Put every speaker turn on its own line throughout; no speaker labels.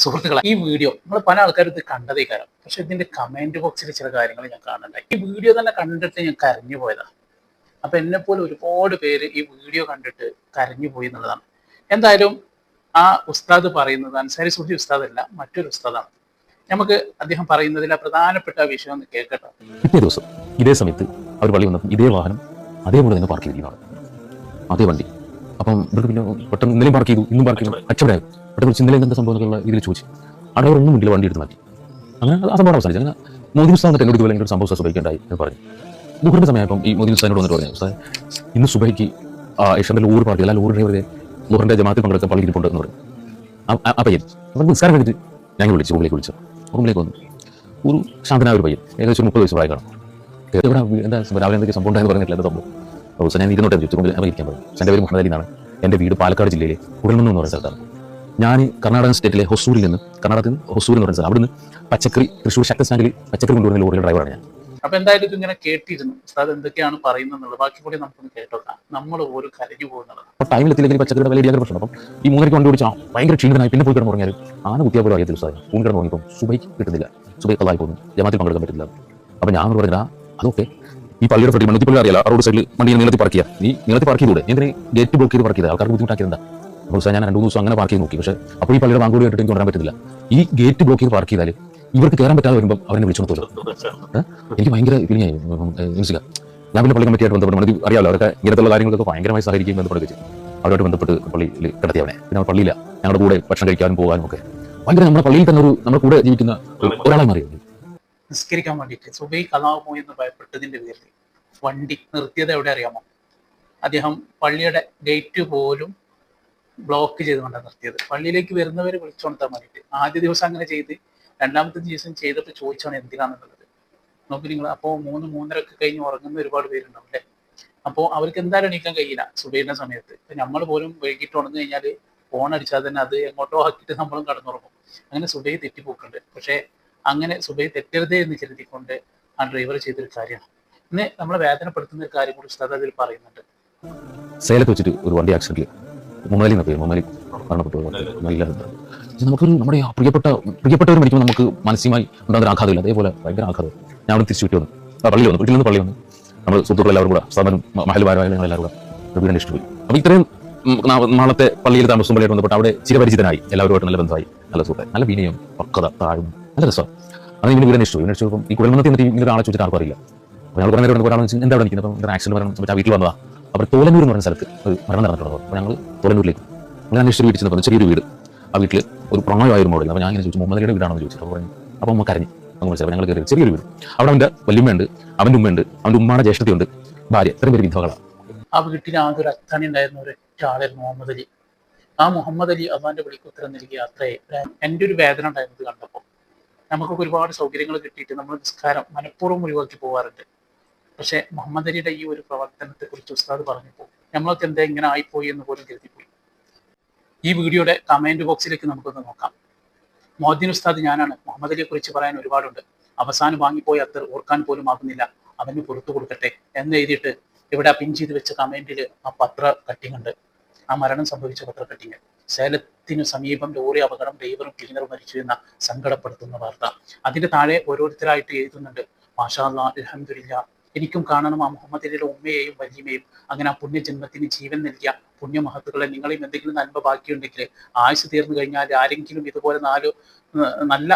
സുഹൃത്തുക്കളെ, ഈ വീഡിയോ നമ്മൾ പല ആൾക്കാരും ഇത് കണ്ടതേ കാര്യം, പക്ഷെ ഇതിന്റെ കമന്റ് ബോക്സിൽ ചില കാര്യങ്ങൾ ഞാൻ കാണുന്നുണ്ടായി. ഈ വീഡിയോ തന്നെ കണ്ടിട്ട് ഞാൻ കരഞ്ഞു പോയതാ. അപ്പൊ എന്നെ പോലെ ഒരുപാട് പേര് ഈ വീഡിയോ കണ്ടിട്ട് കരഞ്ഞു പോയി എന്നുള്ളതാണ്. എന്തായാലും ആ ഉസ്താദ് പറയുന്നത് അൻസാരി സുഫി ഉസ്താദ് അല്ല, മറ്റൊരു ഉസ്താദാണ്. നമുക്ക് അദ്ദേഹം പറയുന്നതിലെ പ്രധാനപ്പെട്ട വിഷയം ഒന്ന് കേൾക്കട്ടെ.
പിറ്റേ ദിവസം ഇതേ സമയത്ത് അവർ പള്ളി വന്നപ്പോൾ ഇതേ വാഹനം അതേപോലെ തന്നെ പാർക്ക് ചെയ്തിരിക്കുന്നതാണ്, അതേ വണ്ടി. അപ്പം ഇവർക്ക് പിന്നെ പെട്ടെന്ന് ഇന്നലെയും പാർക്ക് ചെയ്തു, ഇന്നും പാർക്ക് ചെയ്തു, അച്ചവരായി. പെട്ടെന്ന് ഇന്നലെ എന്താ സംഭവം എന്നുള്ള ഇതിൽ ചോദിച്ചു. അവിടെ ഒന്നും മുന്നിൽ വണ്ടി എടുത്ത് മാറ്റി. അങ്ങനെ ആ സംഭവം അവസാനിച്ചു. അങ്ങനെ മോദി ഉസ്താദ് എന്നോട് ഇതുപോലെ ഒരു സംഭവം സുബൈക്കുണ്ടായി എന്ന് പറഞ്ഞു. ദുഃഖത്തിന്റെ സമയമായപ്പം ഈ മോദി ഉസ്താദിനോട് വന്നിട്ട് പറഞ്ഞു, ഉസ്താദ് ഇന്ന് സുബൈക്ക് ഏഷ്യൻ്റെ ലോറി പാർക്ക് ചെയ്ത്, ലോറി ഡ്രൈവറെ ലോറിന്റെ ജമാഅത്തിൽ പങ്കെടുക്കാൻ പള്ളിയിൽ ഇരിപ്പുണ്ട് എന്ന് പറഞ്ഞു. ആ പയ്യൻ അപ്പം നിസ്കാരം കഴിഞ്ഞിട്ട് ഞങ്ങൾ വിളിച്ചു, റൂമിലേക്ക് വന്നു. ഒരു ശാന്തനായ ഒരു പയ്യൻ, ഏകദേശം 30 വയസ്സ് പ്രായം കാണും. ഇവിടെ എന്താ രാവിലെ എന്തൊക്കെ സംഭവം ഉണ്ടായെന്ന് പറഞ്ഞിട്ടില്ല. എന്താ സംഭവം? ദിവസം ഞാൻ ഇരുന്നോട്ടെ ചോദിച്ചു, അവർ ഇരിക്കാൻ പറഞ്ഞു. എൻ്റെ പേര് മുഹമ്മദ് അലി എന്നാണ്. എൻ്റെ വീട് പാലക്കാട് ജില്ലയിലെ കുഴൽമണ്ണ് എന്ന് പറയുന്ന സ്ഥലത്താണ്. ഞാൻ കർണാടക സ്റ്റേറ്റിലെ ഹൊസൂരിൽ നിന്ന് ഹൊസൂർ എന്ന് പറയുന്ന സ്ഥലം, അവിടുന്ന് പച്ചക്കറി തൃശ്ശൂർ ശക്തി സ്റ്റാൻഡിൽ പച്ചക്കറി കൊണ്ടുവരുന്ന ലോറിയുടെ ഡ്രൈവറാണ് ഞാൻ.
അപ്പൊ എന്തായാലും ഇതിങ്ങനെ കേട്ടിരുന്നു ഉസ്താദ് എന്തൊക്കെയാണ് പറയുന്നത്. ബാക്കി കൂടി നമുക്കൊന്ന് കേട്ടോക്കാം. നമ്മൾ ഒരു കരഞ്ഞു പോകുന്നത്
അപ്പോൾ ടൈമിലെത്തില്ലെങ്കിൽ പച്ചക്കറിയുടെ വില ഇടിയാൻ പ്രശ്നം. അപ്പം ഈ 3:30 വണ്ടി ഓടിച്ചാൽ ഭയങ്കര ക്ഷീണനായി. പിന്നെ പോയി കിടന്ന് പറഞ്ഞാൽ ആന കുത്തിയാൽ പോലും അറിയത്തില്ല ഉസ്താദ്. ഊൺ കിടന്ന് തുടങ്ങിയപ്പോൾ സുബൈക്ക് കിട്ടുന്നില്ല, സുബൈക്ക് കള്ളായി പോകുന്നു, ജമാഅത്തിൽ പങ്കെടുക്കാൻ പറ്റില്ല. അപ്പം ഞാൻ പറഞ്ഞാൽ അതൊക്കെ ഈ പള്ളിയുടെ ഫ്രണ്ടിൽ മണ്ണിപ്പള്ളി അറിയാലോ, റോഡ് സൈഡിൽ വണ്ടി നീളത്തിൽ പാർക്ക് ചെയ്യുക. നീ നീളത്തിൽ പാർക്ക് ചെയ്തൂടെ? എന്തിനെ ഗേറ്റ് ബ്ലോക്ക് ചെയ്ത് പാർക്ക് ചെയ്ത് ആൾക്കാർക്ക് ബുദ്ധിമുട്ടാക്കിയത് എന്താ? അപ്പോൾ ഞാൻ 2-3 ദിവസം അങ്ങനെ പാർക്ക് ചെയ്ത് നോക്കി. പക്ഷേ അപ്പോൾ ഈ പള്ളിയുടെ വാങ്ങൂടി ആയിട്ട് എനിക്ക് കൊണ്ടുവരാൻ പറ്റുന്നില്ല. ഈ ഗേറ്റ് ബ്ലോക്ക് ചെയ്ത് പാർക്ക് ചെയ്താൽ ഇവർക്ക് കയറാൻ പറ്റാതെ വരുമ്പോൾ അവരെ വിളിച്ചോളൂ. എനിക്ക് ഭയങ്കര ഫീലിംഗ് ആയി. ഞാൻ പിന്നെ പള്ളി കമ്മിറ്റിയായിട്ട് ബന്ധപ്പെട്ട് അറിയാമല്ലോ, അവരൊക്കെ ഇങ്ങനത്തുള്ള കാര്യങ്ങളൊക്കെ ഭയങ്കരമായി സഹകരിക്കുകയും ബന്ധപ്പെടുക. അവരുമായിട്ട് ബന്ധപ്പെട്ട് പള്ളിയിൽ കിടത്തി അവനെ. പിന്നെ പള്ളിയില്ല, ഞങ്ങളുടെ കൂടെ ഭക്ഷണം കഴിക്കാനും പോകാനും ഒക്കെ ഭയങ്കര നമ്മുടെ പള്ളിയിൽ തന്നെ നമ്മുടെ കൂടെ ജീവിക്കുന്ന ഒരാളായി മാറി.
നിസ്കരിക്കാൻ വേണ്ടിയിട്ട് സുബൈ കലാമോ എന്ന് ഭയപ്പെട്ടതിന്റെ പേരിൽ വണ്ടി നിർത്തിയത് എവിടെ അറിയാമോ? അദ്ദേഹം പള്ളിയുടെ ഗേറ്റ് പോലും ബ്ലോക്ക് ചെയ്തുകൊണ്ടാണ് നിർത്തിയത്. പള്ളിയിലേക്ക് വരുന്നവരെ വിളിച്ചോണ്ടാൻ വേണ്ടിയിട്ട്. ആദ്യ ദിവസം അങ്ങനെ ചെയ്ത്, രണ്ടാമത്തെ ദിവസം ചെയ്തിട്ട് ചോദിച്ചാണ് എന്തിനാണെന്നുള്ളത്. നോക്കി നിങ്ങൾ. അപ്പോൾ 3-3:30 കഴിഞ്ഞ് ഉറങ്ങുന്ന ഒരുപാട് പേരുണ്ടാവും അല്ലേ? അപ്പോൾ അവർക്ക് എന്തായാലും എണീക്കാൻ കഴിയില്ല സുബൈയുടെ സമയത്ത്. ഇപ്പം നമ്മൾ പോലും വൈകിട്ട് ഉണർന്നു കഴിഞ്ഞാൽ ഫോൺ അടിച്ചാൽ തന്നെ അത് എങ്ങോട്ടോ ആക്കിയിട്ട് നമ്മളും കടന്നുറങ്ങും. അങ്ങനെ സുബൈ തെറ്റിപ്പോക്കുണ്ട്. പക്ഷേ അങ്ങനെ സുബൈ തെറ്റരുതേ എന്ന് കരുതിക്കൊണ്ട് ആ ഡ്രൈവർ ചെയ്തൊരു കാര്യമാണ്. ഇന്ന് നമ്മളെ വേദനപ്പെടുത്തുന്ന ഒരു കാര്യം കൂടി ഉസ്താദ് അതിൽ പറയുന്നുണ്ട്.
സേലത്ത് വെച്ചിട്ട് ഒരു വണ്ടി ആക്സിഡന്റിൽ മുമ്മലി മരണപ്പെട്ടു. നല്ല നമുക്കൊരു നമ്മുടെ പ്രിയപ്പെട്ടവർ മരിക്കുമ്പോൾ നമുക്ക് മാനസികമായി ഉണ്ടാകുന്ന ആഘാതമില്ല. അതേപോലെ ഭയങ്കര ആഘാതം. ഞാൻ അവിടെ തിരിച്ചു വീട്ടിൽ വന്നു, വീട്ടിൽ നിന്ന് പള്ളി വന്നു. നമ്മൾ സുഹൃത്തുക്കൾ എല്ലാവരും കൂടെ സ്ഥാപനം മഹൽവാരായ ഞങ്ങളെല്ലാവരും കൂടെ വീടിൻ്റെ ഇഷ്ടമായി. അപ്പോൾ ഇത്രയും നാളത്തെ പള്ളിയിൽ താമസവുമായിട്ട് ബന്ധപ്പെട്ട് അവിടെ ചിരപരിചിതനായി, എല്ലാവരുമായിട്ട് നല്ല ബന്ധമായി, നല്ല സുഹൃത്തായി, നല്ല വിനയം, പക്വത, താഴ്മ, നല്ല രസമാണ്. അത് ഇങ്ങനെ വീടിനെ ഇഷ്ടം. ഈ കുഴൽമന്നത്തിൽ നിന്നിട്ട് ഇങ്ങനെ ഒരാളെ ചോദിച്ചിട്ട് ആർക്കും അറിയില്ല. അപ്പോൾ ഞങ്ങൾ കുറേ നേരം ഒരാൾ എന്താ അവിടെ നിൽക്കുന്നത്? അപ്പം ആക്സിഡന്റ് മരണം വീട്ടിൽ വന്നതാ. അവർ തോലന്നൂർ എന്ന് പറയുന്ന സ്ഥലത്ത് ഒരു മരണം നടന്നിട്ടുള്ളത്. അപ്പോൾ ഞങ്ങൾ തോലന്നൂരിലേക്ക് ഞങ്ങൾ അന്വേഷിച്ച് വീട്ടിൽ ചെന്നപ്പോൾ ചെറിയൊരു വീട്, ആ വീട്ടിൽ ഒരു പ്രണയമായിരുന്നു മോഡൽ. അപ്പോൾ ഞാൻ ഇങ്ങനെ ചോദിച്ചു, മുഹമ്മദ് അലിയുടെ വീടാണെന്ന് ചോദിച്ചു. അപ്പോൾ പറഞ്ഞു. അപ്പോൾ അമ്മ കരഞ്ഞു. അങ്ങനെ മനസ്സിലായി. ഞങ്ങൾ കയറി ചെറിയൊരു വീട്. അവിടെ അവൻ്റെ വല്യമ്മയുണ്ട്, അവൻ്റെ ഉമ്മയുണ്ട്, അവൻ്റെ ഉമ്മയുടെ ജ്യേഷ്ഠതയുണ്ട്, ഭാര്യ, ഇത്രയും പേര് വിധവകളാണ്.
ആ വീട്ടിൽ ആകെ ഒരു അത്താണി ഉണ്ടായിരുന്ന ഒരൊറ്റ ആളായിരുന്നു മുഹമ്മദ് അലി. ആ മുഹമ്മദ് അലി അള്ളാന്റെ വിളിക്ക് ഉത്തരം നൽകിയ അത്രയെ എൻ്റെ ഒരു വേദന ഉണ്ടായിരുന്നത് കണ്ടപ്പോൾ. നമുക്കൊക്കെ ഒരുപാട് സൗകര്യങ്ങൾ കിട്ടിയിട്ട് നമ്മൾ നിസ്കാരം മനഃപൂർവ്വം ഒഴിവാക്കി പോകാറുണ്ട്. പക്ഷേ മുഹമ്മദ് അലിയുടെ ഈ ഒരു പ്രവർത്തനത്തെ കുറിച്ച് ഉസ്താദ് പറഞ്ഞപ്പോൾ നമ്മളൊക്കെ എന്താ ഇങ്ങനെ ആയിപ്പോയി എന്ന് പോലും കരുതിപ്പോയി. ഈ വീഡിയോയുടെ കമന്റ് ബോക്സിലേക്ക് നമുക്കൊന്ന് നോക്കാം. മൊഹദ്ദീൻ ഉസ്താദ് ഞാനാണ്. മുഹമ്മദ് അലിയെ കുറിച്ച് പറയാൻ ഒരുപാടുണ്ട്. അവസാനം വാങ്ങിപ്പോയി അത്തർ ഓർക്കാൻ പോലും ആകുന്നില്ല, അവന് പുറത്തു കൊടുക്കട്ടെ എന്ന് എഴുതിയിട്ട് ഇവിടെ പിൻ ചെയ്ത് വെച്ച കമന്റിൽ ആ പത്ര കട്ടിങ് ഉണ്ട്. ആ മരണം സംഭവിച്ച പത്ര കട്ടിങ്. സേലത്തിനു സമീപം ലോറി അപകടം, ഡ്രൈവറും ക്ലീനറും മരിച്ചു എന്ന സങ്കടപ്പെടുത്തുന്ന വാർത്ത. അതിന്റെ താഴെ ഓരോരുത്തരായിട്ട് എഴുതുന്നുണ്ട്. മാഷാ അല്ലാഹ്, അൽഹംദുലില്ലാ, എനിക്കും കാണണം ആ മുഹമ്മദ് അലിയുടെ ഉമ്മയെയും വല്യമ്മയും. അങ്ങനെ ആ പുണ്യജന്മത്തിന് ജീവൻ നൽകിയ പുണ്യമഹത്തുക്കളെ, നിങ്ങളെയും എന്തെങ്കിലും നന്മ ബാക്കിയുണ്ടെങ്കിൽ ആയുസ് തീർന്നു കഴിഞ്ഞാൽ ആരെങ്കിലും ഇതുപോലെ 4 നല്ല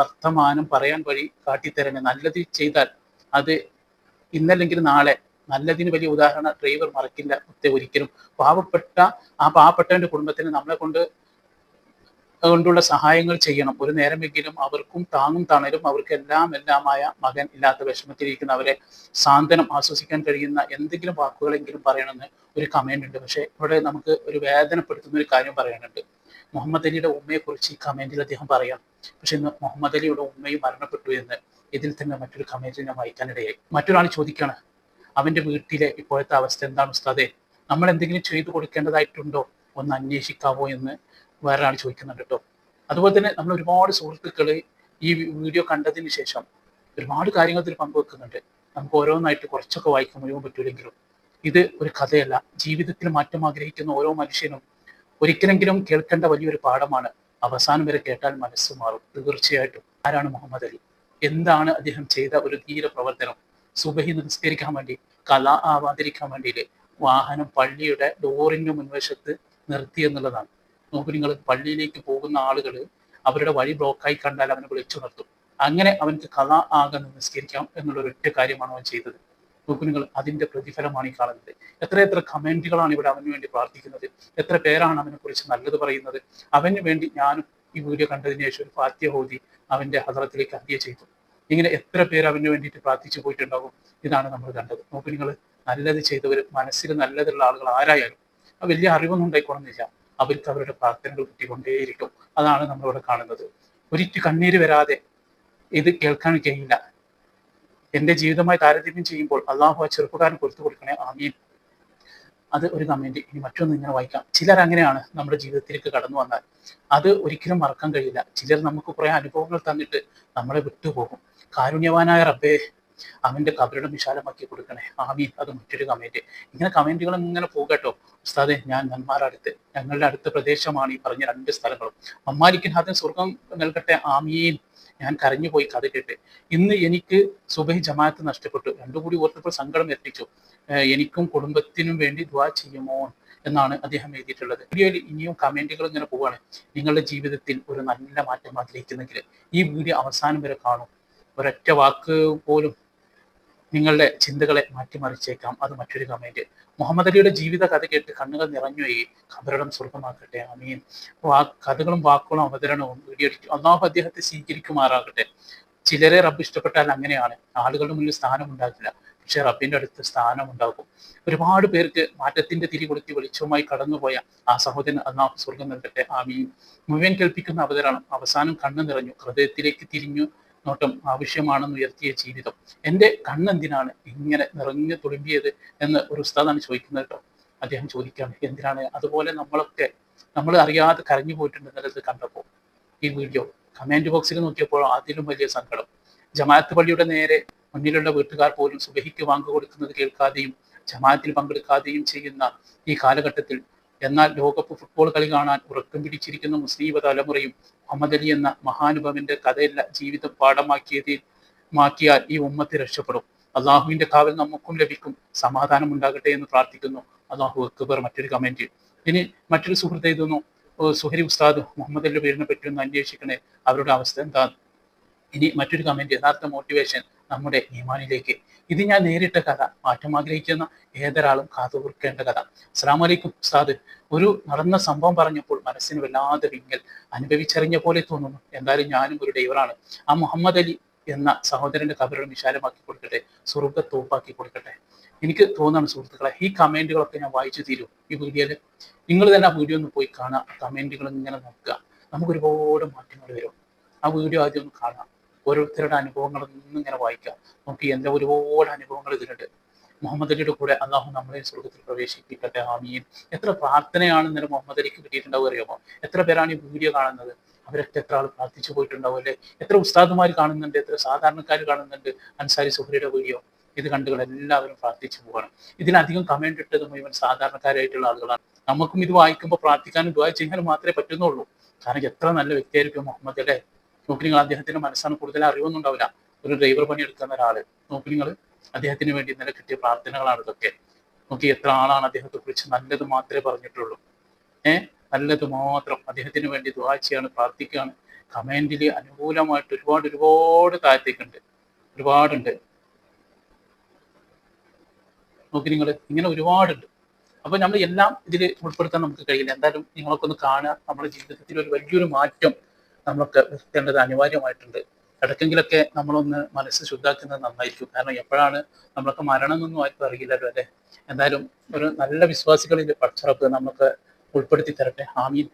വർത്തമാനം പറയാൻ വഴി കാട്ടിത്തരണേ. നല്ലത് ചെയ്താൽ അത് ഇന്നല്ലെങ്കിൽ നാളെ നല്ലതിന് വലിയ ഉദാഹരണം ഡ്രൈവർ മറക്കില്ല ഒരിക്കലും. പാവപ്പെട്ടവന്റെ കുടുംബത്തിന് നമ്മളെ കൊണ്ടുള്ള സഹായങ്ങൾ ചെയ്യണം. ഒരു നേരമെങ്കിലും അവർക്കും താങ്ങും തണലും, അവർക്ക് എല്ലാമായ മകൻ ഇല്ലാത്ത വിഷമത്തിലിരിക്കുന്ന അവരെ സാന്ത്വനം ആശ്വസിക്കാൻ കഴിയുന്ന എന്തെങ്കിലും വാക്കുകളെങ്കിലും പറയണമെന്ന് ഒരു കമന്റ് ഉണ്ട്. പക്ഷെ ഇവിടെ നമുക്ക് ഒരു വേദനപ്പെടുത്തുന്ന ഒരു കാര്യം പറയാനുണ്ട്. മുഹമ്മദ് അലിയുടെ ഉമ്മയെ കുറിച്ച് ഈ കമന്റിൽ അദ്ദേഹം പറയാം. പക്ഷെ ഇന്ന് മുഹമ്മദ് അലിയുടെ ഉമ്മയും മരണപ്പെട്ടു എന്ന് ഇതിൽ തന്നെ മറ്റൊരു കമന്റിൽ ഞാൻ വായിക്കാനിടയായി. മറ്റൊരാൾ ചോദിക്കാണ്, അവന്റെ വീട്ടിലെ ഇപ്പോഴത്തെ അവസ്ഥ എന്താണ് ഉസ്താദേ? നമ്മൾ എന്തെങ്കിലും ചെയ്തു കൊടുക്കേണ്ടതായിട്ടുണ്ടോ? ഒന്ന് അന്വേഷിക്കാവോ എന്ന് വേറൊരാൾ ചോദിക്കുന്നുണ്ട് കേട്ടോ. അതുപോലെ തന്നെ നമ്മൾ ഒരുപാട് സുഹൃത്തുക്കൾ ഈ വീഡിയോ കണ്ടതിന് ശേഷം ഒരുപാട് കാര്യങ്ങൾ ഇതിൽ പങ്കുവെക്കുന്നുണ്ട്. നമുക്ക് ഓരോന്നായിട്ട് കുറച്ചൊക്കെ വായിക്കാൻ മുഴുവൻ പറ്റൂലെങ്കിലും ഇത് ഒരു കഥയല്ല. ജീവിതത്തിൽ മാറ്റം ആഗ്രഹിക്കുന്ന ഓരോ മനുഷ്യനും ഒരിക്കലെങ്കിലും കേൾക്കേണ്ട വലിയൊരു പാഠമാണ്. അവസാനം വരെ കേട്ടാൽ മനസ്സ് മാറും തീർച്ചയായിട്ടും. ആരാണ് മുഹമ്മദ് അലി? എന്താണ് അദ്ദേഹം ചെയ്ത ഒരു ധീര പ്രവർത്തനം? സുബഹി നിസ്കരിക്കാൻ വേണ്ടി, കല ആവാതിരിക്കാൻ വേണ്ടിയില്ലേ വാഹനം പള്ളിയുടെ ഡോറിന്റെ മുൻവശത്ത് നിർത്തി എന്നുള്ളതാണ്. നോക്കൂ നിങ്ങൾ, പള്ളിയിലേക്ക് പോകുന്ന ആളുകൾ അവരുടെ വഴി ബ്ലോക്കായി കണ്ടാൽ അവനെ വിളിച്ചു നിർത്തും. അങ്ങനെ അവനക്ക് കല ആകാൻ നിസ്കരിക്കാം എന്നുള്ള ഒരൊറ്റ കാര്യമാണ് അവൻ ചെയ്തത്. നോക്കൂ നിങ്ങൾ, അതിന്റെ പ്രതിഫലമാണ് ഈ കാണുന്നത്. എത്ര കമന്റുകളാണ് ഇവിടെ അവന് വേണ്ടി പ്രാർത്ഥിക്കുന്നത്, എത്ര പേരാണ് അവനെ കുറിച്ച് നല്ലത് പറയുന്നത്. അവന് വേണ്ടി ഞാനും ഈ വീഡിയോ കണ്ടതിന് ശേഷം ഒരു ഫാത്തിഹ ഓതി അവന്റെ ഹദറത്തിലേക്ക് ഹദിയ ചെയ്തു. ഇങ്ങനെ എത്ര പേര് അവന് വേണ്ടിയിട്ട് പ്രാർത്ഥിച്ചു പോയിട്ടുണ്ടാകും. ഇതാണ് നമ്മൾ കണ്ടത്. നോക്കൂ നിങ്ങൾ, നല്ലത് ചെയ്തവർ, മനസ്സിൽ നല്ലതുള്ള ആളുകൾ ആരായാലും വലിയ അറിവൊന്നും ഉണ്ടായിക്കൊള്ളുന്നില്ല, അവർക്ക് അവരുടെ പ്രാർത്ഥനകൾ കിട്ടിക്കൊണ്ടേയിരിക്കും. അതാണ് നമ്മളിവിടെ കാണുന്നത്. ഒരിറ്റു കണ്ണീര് വരാതെ ഇത് കേൾക്കാൻ കഴിയില്ല. എന്റെ ജീവിതമായി താരതമ്യം ചെയ്യുമ്പോൾ അള്ളാഹു ആ ചെറുപ്പക്കാരൻ കൊടുത്തു കൊടുക്കണേ, ആമീൻ. അത് ഒരു കമന്റ്. ഇനി മറ്റൊന്ന് ഇങ്ങനെ വായിക്കാം. ചിലർ അങ്ങനെയാണ് നമ്മുടെ ജീവിതത്തിലേക്ക് കടന്നു വന്നാൽ അത് ഒരിക്കലും മറക്കാൻ കഴിയില്ല. ചിലർ നമുക്ക് കുറെ അനുഭവങ്ങൾ തന്നിട്ട് നമ്മളെ വിട്ടുപോകും. കാരുണ്യവാനായ റബ്ബേ, അവന്റെ കബറിടം വിശാലമാക്കി കൊടുക്കണേ, ആമീൻ. അത് മറ്റൊരു കമന്റ്. ഇങ്ങനെ കമന്റുകൾ ഇങ്ങനെ പോകട്ടോ. ഉസ്താദെ, ഞാൻ നന്മാരടുത്ത്, ഞങ്ങളുടെ അടുത്ത പ്രദേശമാണ് ഈ പറഞ്ഞ 2 സ്ഥലങ്ങളും. അമ്മാലിക്കൻ ആദ്യം സ്വർഗം നൽകട്ടെ, ആമീൻ. ഞാൻ കരഞ്ഞുപോയി കഥ കേട്ട്. ഇന്ന് എനിക്ക് സുബഹി ജമാഅത്ത് നഷ്ടപ്പെട്ടു. രണ്ടും കൂടി ഓർത്തപ്പോൾ സങ്കടം എത്തിച്ചു. എനിക്കും കുടുംബത്തിനും വേണ്ടി ദുആ ചെയ്യുമോ എന്നാണ് അദ്ദേഹം എഴുതിയിട്ടുള്ളത്. വീഡിയോയിൽ ഇനിയും കമന്റുകൾ ഇങ്ങനെ പോവാണ്. നിങ്ങളുടെ ജീവിതത്തിൽ ഒരു നല്ല മാറ്റം ആഗ്രഹിക്കുന്നെങ്കിൽ ഈ വീഡിയോ അവസാനം വരെ കാണും. ഒരൊറ്റ വാക്ക് പോലും നിങ്ങളുടെ ചിന്തകളെ മാറ്റിമറിച്ചേക്കാം. അത് മറ്റൊരു കമന്റ്. മുഹമ്മദ് അലിയുടെ ജീവിത കഥ കേട്ട് കണ്ണുകൾ നിറഞ്ഞുപോയി, ഖബറിടം സ്വർഗമാക്കട്ടെ, ആമീൻ. കഥകളും വാക്കുകളും അവതരണവും വീഡിയോ എടുക്കും. അല്ലാഹു അദ്ദേഹത്തെ സ്വീകരിക്കുമാറാകട്ടെ. ചിലരെ റബ്ബ് ഇഷ്ടപ്പെട്ടാൽ അങ്ങനെയാണ്. ആളുകളുടെ മുന്നിൽ സ്ഥാനം ഉണ്ടാകില്ല, പക്ഷെ റബ്ബിന്റെ അടുത്ത് സ്ഥാനം ഉണ്ടാകും. ഒരുപാട് പേർക്ക് മാറ്റത്തിന്റെ തിരി കൊളുത്തി വെളിച്ചവുമായി കടന്നുപോയ ആ സഹോദരൻ അല്ലാഹു സ്വർഗം നൽകട്ടെ, ആമീൻ. മുഴുവൻ കേൾപ്പിക്കുന്ന അവതരണം. അവസാനം കണ്ണു നിറഞ്ഞു, ഹൃദയത്തിലേക്ക് തിരിഞ്ഞു നോട്ടം ആവശ്യമാണെന്ന് ഉയർത്തിയ ജീവിതം. എൻ്റെ കണ്ണെന്തിനാണ് ഇങ്ങനെ നിറഞ്ഞു തുളുമ്പിയത് എന്ന് ഒരു ഉസ്താദാണ് ചോദിക്കുന്നത് കേട്ടോ. അദ്ദേഹം ചോദിക്കുകയാണ് എന്തിനാണ്. അതുപോലെ നമ്മൾ അറിയാതെ കരഞ്ഞു പോയിട്ടുണ്ട് എന്നുള്ളത് കണ്ടപ്പോൾ ഈ വീഡിയോ കമന്റ് ബോക്സിൽ നോക്കിയപ്പോൾ അതിലും വലിയ സങ്കടം. ജമാഅത്ത് പള്ളിയുടെ നേരെ മുന്നിലുള്ള വീട്ടുകാർ പോലും സുബഹിക്ക് വാങ്ങു കൊടുക്കുന്നത് കേൾക്കാതെയും ജമാഅത്തിൽ പങ്കെടുക്കാതെയും ചെയ്യുന്ന ഈ കാലഘട്ടത്തിൽ, എന്നാൽ ലോകകപ്പ് ഫുട്ബോൾ കളി കാണാൻ ഉറക്കം പിടിച്ചിരിക്കുന്ന മുസ്ലിം തലമുറയും മുഹമ്മദ് അലി എന്ന മഹാനുഭവന്റെ കഥയല്ല ജീവിതം പാഠമാക്കിയാൽ ഈ ഉമ്മത്ത് രക്ഷപ്പെടും. അള്ളാഹുവിന്റെ കാവൽ നമുക്കും ലഭിക്കും. സമാധാനം ഉണ്ടാകട്ടെ എന്ന് പ്രാർത്ഥിക്കുന്നു. അള്ളാഹു അക്ബർ. മറ്റൊരു കമന്റ്. ഇനി മറ്റൊരു സുഹൃത്ത് എഴുതുന്നു, സുഹരി ഉസ്താദ് മുഹമ്മദ് അലിയുടെ പേരിനെ പറ്റി ഒന്ന് അന്വേഷിക്കണേ, അവരുടെ അവസ്ഥ എന്താ. ഇനി മറ്റൊരു കമന്റ്. യഥാർത്ഥ മോട്ടിവേഷൻ നമ്മുടെ ഈമാനിലേക്ക്. ഇത് ഞാൻ നേരിട്ട കഥ. മാറ്റം ആഗ്രഹിക്കുന്ന ഏതൊരാളും കാതുകൂർക്കേണ്ട കഥ. അസ്സലാമു അലൈക്കും ഉസ്താദ്. ഒരു നടന്ന സംഭവം പറഞ്ഞപ്പോൾ മനസ്സിന് വല്ലാതെ വിങ്ങൽ അനുഭവിച്ചറിഞ്ഞ പോലെ തോന്നുന്നു. എന്തായാലും ഞാനും ഒരു ഡ്രൈവറാണ്. ആ മുഹമ്മദ് അലി എന്ന സഹോദരന്റെ കബറിടം വിശാലമാക്കി കൊടുക്കട്ടെ, സ്വർഗ്ഗത്തോപ്പാക്കി കൊടുക്കട്ടെ. എനിക്ക് തോന്നുന്നു സുഹൃത്തുക്കളെ, ഈ കമന്റുകളൊക്കെ ഞാൻ വായിച്ചു തീരും ഈ വീഡിയോയിൽ. നിങ്ങൾ തന്നെ ആ വീഡിയോ ഒന്ന് പോയി കാണുക, കമന്റുകൾ ഇങ്ങനെ നോക്കുക. നമുക്ക് ഒരുപാട് മാറ്റങ്ങൾ വരും. ആ വീഡിയോ ആദ്യം ഒന്ന് കാണാം. ഓരോരുത്തരുടെ അനുഭവങ്ങളൊന്നും ഇങ്ങനെ വായിക്കാം. നമുക്ക് എൻ്റെ ഒരുപാട് അനുഭവങ്ങൾ ഇതിലുണ്ട്. മുഹമ്മദ് അലിയുടെ കൂടെ അള്ളാഹു നമ്മളെ സ്വർഗത്തിൽ പ്രവേശിപ്പിക്കട്ടെ, ആമീൻ. എത്ര പ്രാർത്ഥനയാണ് ഇന്നലെ മുഹമ്മദ് അലിക്ക് കിട്ടിയിട്ടുണ്ടാവും അറിയാമോ? എത്ര പേരാണ് ഈ വീഡിയോ കാണുന്നത്? അവരൊക്കെ എത്ര ആൾ പ്രാർത്ഥിച്ചു പോയിട്ടുണ്ടാവും അല്ലെ? എത്ര ഉസ്താദുമാർ കാണുന്നുണ്ട്, എത്ര സാധാരണക്കാർ കാണുന്നുണ്ട് അൻസാരി സുഹരിയുടെ വീഡിയോ. ഇത് കണ്ടുകൾ എല്ലാവരും പ്രാർത്ഥിച്ചു പോകണം. ഇതിനധികം കമന്റ് ഇട്ടത് മുഴുവൻ സാധാരണക്കാരായിട്ടുള്ള ആളുകളാണ്. നമുക്കും ഇത് വായിക്കുമ്പോൾ പ്രാർത്ഥിക്കാനും ദുആ ചെയ്യാനും മാത്രമേ പറ്റുന്നുള്ളൂ. കാരണം എത്ര നല്ല വ്യക്തിയായിരിക്കും മുഹമ്മദ് അല്ലേ. നോക്കി നിങ്ങൾ, അദ്ദേഹത്തിന്റെ മനസ്സാണ്, കൂടുതൽ അറിവൊന്നും ഉണ്ടാവില്ല. ഒരു ഡ്രൈവർ പണിയെടുക്കുന്ന ഒരാള്. നോക്കി നിങ്ങൾ, അദ്ദേഹത്തിന് വേണ്ടി ഇന്നലെ കിട്ടിയ പ്രാർത്ഥനകളാണ് ഇതൊക്കെ. നോക്കി എത്ര ആളാണ് അദ്ദേഹത്തെ കുറിച്ച് നല്ലത് മാത്രമേ പറഞ്ഞിട്ടുള്ളൂ. നല്ലത് മാത്രം. അദ്ദേഹത്തിന് വേണ്ടി ദുആ ചെയ്യാണ്, പ്രാർത്ഥിക്കുകയാണ്. കമന്റിൽ അനുകൂലമായിട്ട് ഒരുപാട് താഴത്തേക്കുണ്ട്, ഒരുപാടുണ്ട്. നോക്കി നിങ്ങൾ, ഇങ്ങനെ ഒരുപാടുണ്ട്. അപ്പൊ നമ്മൾ എല്ലാം ഇതിൽ ഉൾപ്പെടുത്താൻ നമുക്ക് കഴിയില്ല. എന്തായാലും നിങ്ങളൊക്കെ ഒന്ന് കാണുക. നമ്മുടെ ജീവിതത്തിൽ ഒരു വലിയൊരു മാറ്റം നമ്മളൊക്കെ വരുത്തേണ്ടത് അനിവാര്യമായിട്ടുണ്ട്. ഇടയ്ക്കെങ്കിലൊക്കെ നമ്മളൊന്ന് മനസ്സ് ശുദ്ധാക്കുന്നത് നന്നായിരിക്കും. കാരണം എപ്പോഴാണ് നമ്മളൊക്കെ മരണം എന്നൊന്നും ആർക്കും അറിയില്ലല്ലോ അല്ലെ. എന്തായാലും ഒരു നല്ല വിശ്വാസികളിൽ പടച്ചറപ്പ് നമ്മളൊക്കെ ഉൾപ്പെടുത്തി തരട്ടെ, ആമീൻ.